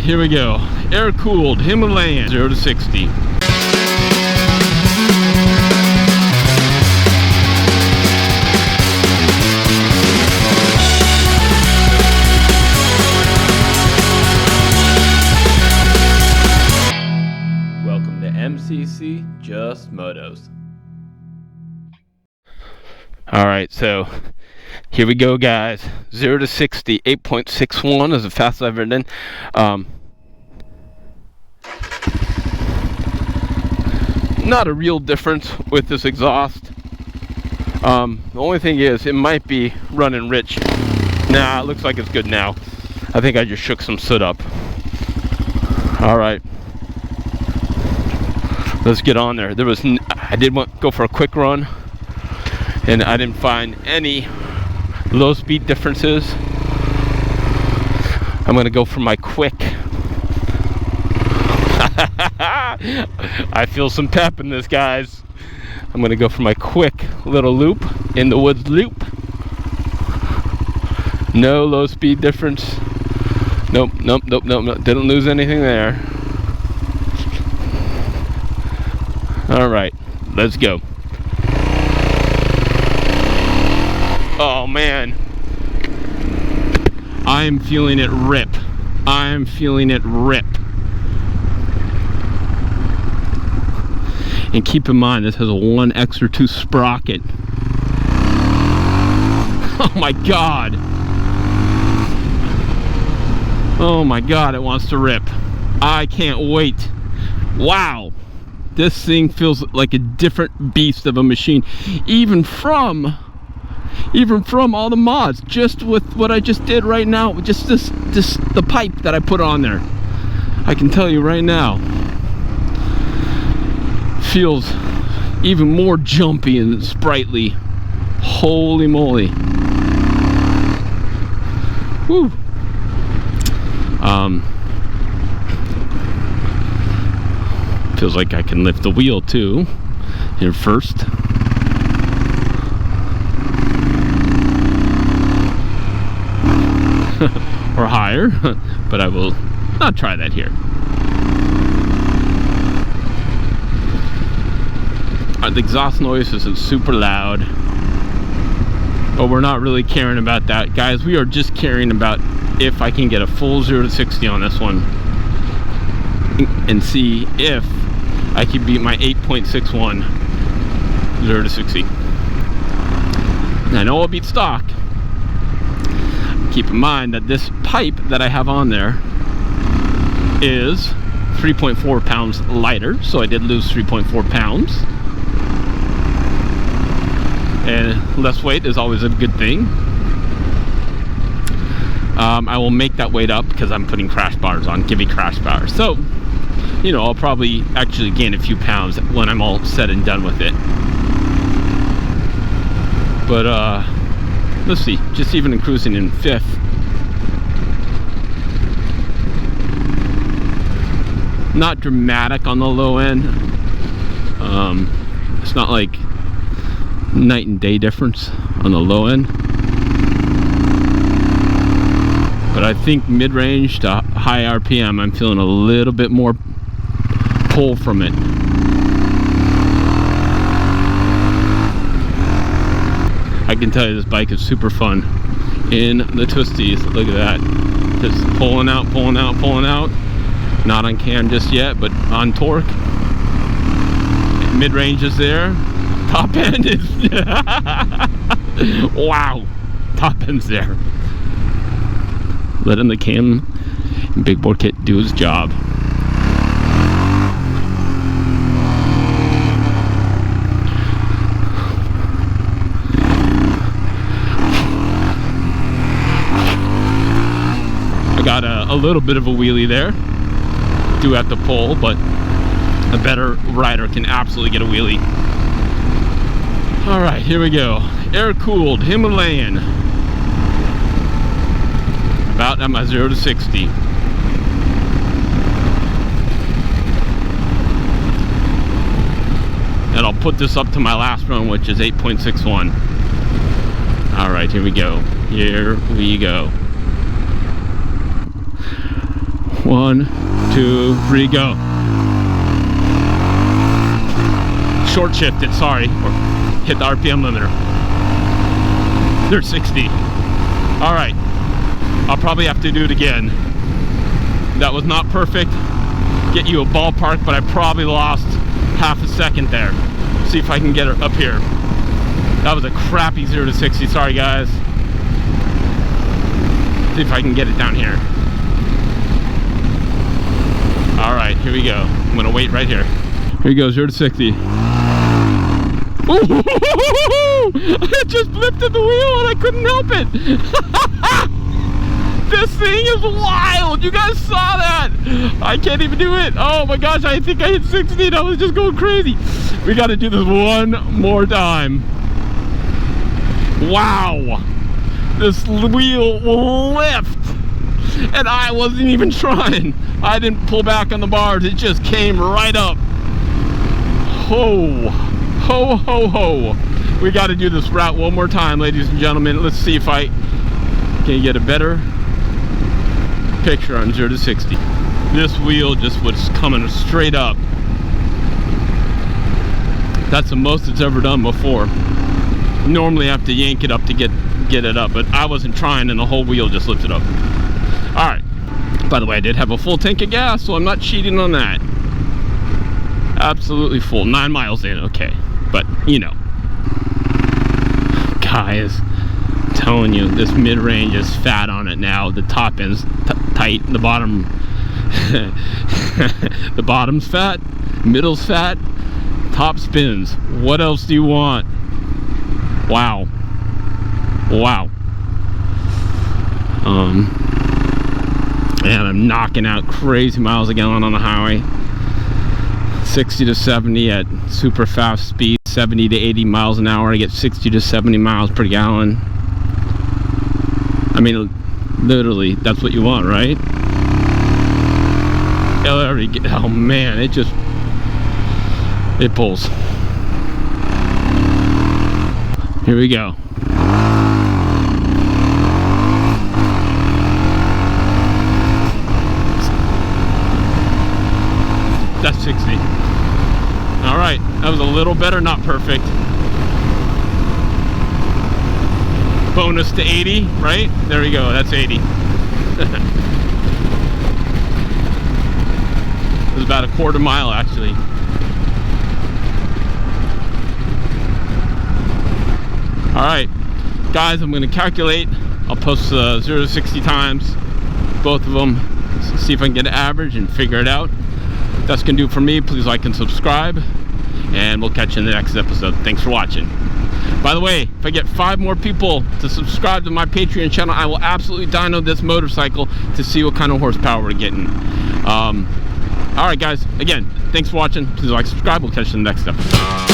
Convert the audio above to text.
here we go. Air-cooled Himalayan 0 to 60. Welcome to MCC Just Motos. Alright, so here we go, guys. 0 to 60, 8.61 is the fastest I've ever done. Not a real difference with this exhaust. The only thing is, it might be running rich. Nah, it looks like it's good now. I think I just shook some soot up. Alright. Let's get on there. I did go for a quick run, and I didn't find any low speed differences. I'm gonna go for my quick. I feel some pep in this, guys. I'm gonna go for my quick little loop, in the woods loop. No low speed difference. Nope. Didn't lose anything there. All right, let's go. Oh man, I'm feeling it rip. I'm feeling it rip. And keep in mind, this has a 1X or 2 sprocket. Oh my god. Oh my god, it wants to rip. I can't wait. Wow. This thing feels like a different beast of a machine. Even from all the mods, just with what I just did right now, just the pipe that I put on there. I can tell you right now, feels even more jumpy and sprightly. Holy moly. Woo. Feels like I can lift the wheel too here first. Or higher, but I will not try that here. The exhaust noise isn't super loud, but we're not really caring about that, guys. We are just caring about if I can get a full 0 to 60 on this one and see if I can beat my 8.61 0 to 60. I know I'll beat stock. Keep in mind that this pipe that I have on there is 3.4 pounds lighter, so I did lose 3.4 pounds. And less weight is always a good thing. I will make that weight up because I'm putting crash bars on, Givi crash bars. So, you know, I'll probably actually gain a few pounds when I'm all said and done with it. But let's see, just even in cruising in 5th. Not dramatic on the low end. It's not like night and day difference on the low end. But I think mid-range to high RPM, I'm feeling a little bit more pull from it. I can tell you this bike is super fun in the twisties. Look at that. Just pulling out. Not on cam just yet, but on torque. Mid-range is there. Top end is... Wow. Top end's there. Letting the cam and big bore kit do his job. I got a little bit of a wheelie there. Do have to pull, but a better rider can absolutely get a wheelie. All right, here we go. Air-cooled Himalayan. About at my 0 to 60. And I'll put this up to my last run, which is 8.61. All right, here we go. Here we go. 1, 2, 3, go. Short shifted, sorry, or hit the RPM limiter. They're 60. All right, I'll probably have to do it again. That was not perfect. Get you a ballpark, but I probably lost half a second there. See if I can get her up here. That was a crappy 0 to 60, sorry guys. See if I can get it down here. All right, here we go. I'm gonna wait right here. Here we go, 0 to 60. Ooh, I just lifted the wheel and I couldn't help it. This thing is wild. You guys saw that. I can't even do it. Oh my gosh, I think I hit 60 and I was just going crazy. We got to do this one more time. Wow. This wheel will lift. And I wasn't even trying. I didn't pull back on the bars. It just came right up. Ho. Ho, ho, ho. We got to do this route one more time, ladies and gentlemen. Let's see if I can get a better picture on 0 to 60. This wheel just was coming straight up. That's the most it's ever done before. Normally I have to yank it up to get it up, but I wasn't trying and the whole wheel just lifted up. All right. By the way, I did have a full tank of gas, so I'm not cheating on that. Absolutely full. 9 miles in, okay. But, you know. Guys, I'm telling you, this mid-range is fat on it now. The top end's tight, the bottom... the bottom's fat, middle's fat, top spins. What else do you want? Wow. Wow. And I'm knocking out crazy miles a gallon on the highway. 60 to 70 at super fast speed, 70 to 80 miles an hour. I get 60 to 70 miles per gallon. I mean, literally, that's what you want, right? Oh man, it pulls. Here we go. That's 60. All right, that was a little better, not perfect. Bonus to 80, right? There we go, that's 80. It was about a quarter mile actually. All right, guys, I'm gonna calculate. I'll post 0 to 60 times, both of them, see if I can get an average and figure it out. That's gonna do it for me. Please like and subscribe, and we'll catch you in the next episode. Thanks for watching. By the way, if I get 5 more people to subscribe to my Patreon channel, I will absolutely dyno this motorcycle to see what kind of horsepower we're getting. All right, guys, again, thanks for watching. Please like, subscribe. We'll catch you in the next episode.